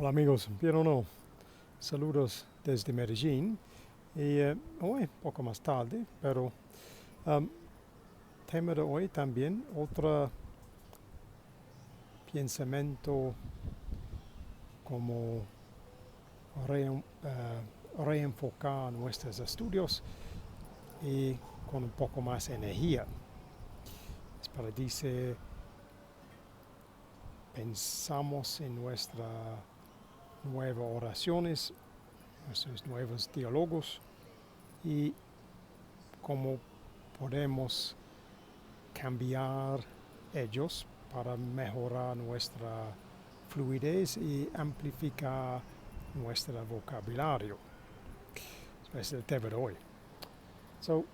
Hola amigos, bien o no, saludos desde Medellín y hoy poco más tarde, pero um, tema de hoy también otro pensamiento como reenfocar nuestros estudios y con un poco más energía. Es para decir, pensamos en nuestras nuevas oraciones, nuestros nuevos diálogos y cómo podemos cambiar ellos para mejorar nuestra fluidez y amplificar nuestro vocabulario. Ese es el tema de hoy. So,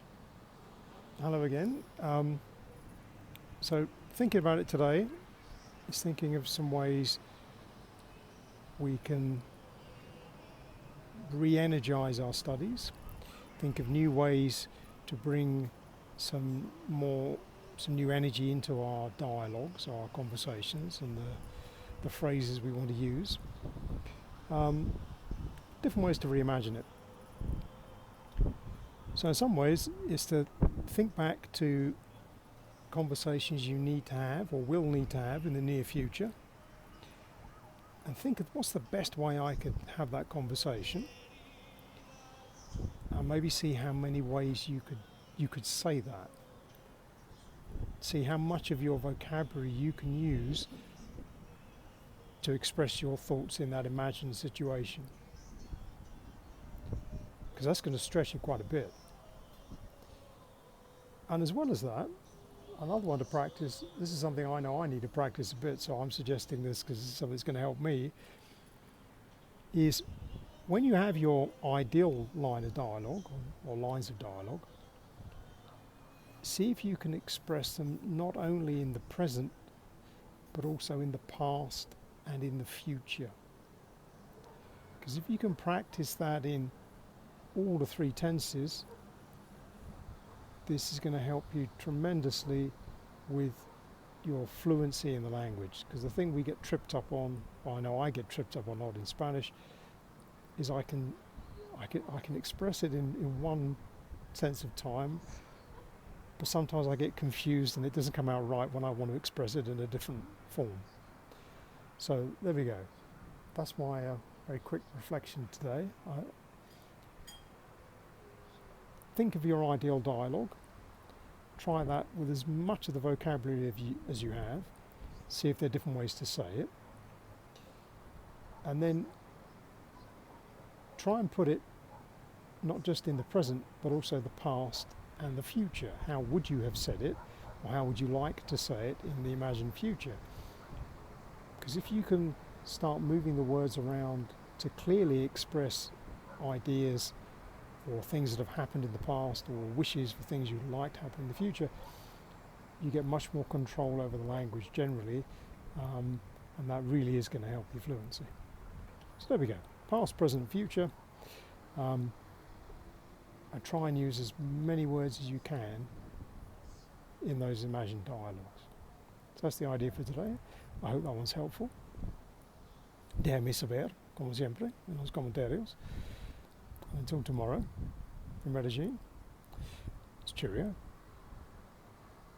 hello again. So, thinking about it today is thinking of some ways we can re-energize our studies, think of new ways to bring some new energy into our dialogues, our conversations, and the phrases we want to use. Different ways to reimagine it. So in some ways, it's to think back to conversations you need to have or will need to have in the near future, and think of what's the best way I could have that conversation, and maybe see how many ways you could say that. See how much of your vocabulary you can use to express your thoughts in that imagined situation. Because that's going to stretch you quite a bit. And as well as that, another one to practice, this is something I know I need to practice a bit, so I'm suggesting this because it's something that's going to help me, is when you have your ideal line of dialogue or lines of dialogue, see if you can express them not only in the present, but also in the past and in the future. Because if you can practice that in all the three tenses, this is going to help you tremendously with your fluency in the language. Because the thing we get tripped up on, or I know I get tripped up on a lot in Spanish, is I can express it in one sense of time, but sometimes I get confused and it doesn't come out right when I want to express it in a different form. So there we go. That's my very quick reflection today. Think of your ideal dialogue. Try that with as much of the vocabulary as you have. See if there are different ways to say it. And then try and put it not just in the present, but also the past and the future. How would you have said it, or how would you like to say it in the imagined future? Because if you can start moving the words around to clearly express ideas or things that have happened in the past, or wishes for things you'd like to happen in the future, you get much more control over the language generally, and that really is going to help your fluency. So there we go. Past, present, future. And try and use as many words as you can in those imagined dialogues. So that's the idea for today. I hope that one's helpful. Déjame saber, como siempre, en los comentarios. Until tomorrow, from Medellín, it's Cheerio.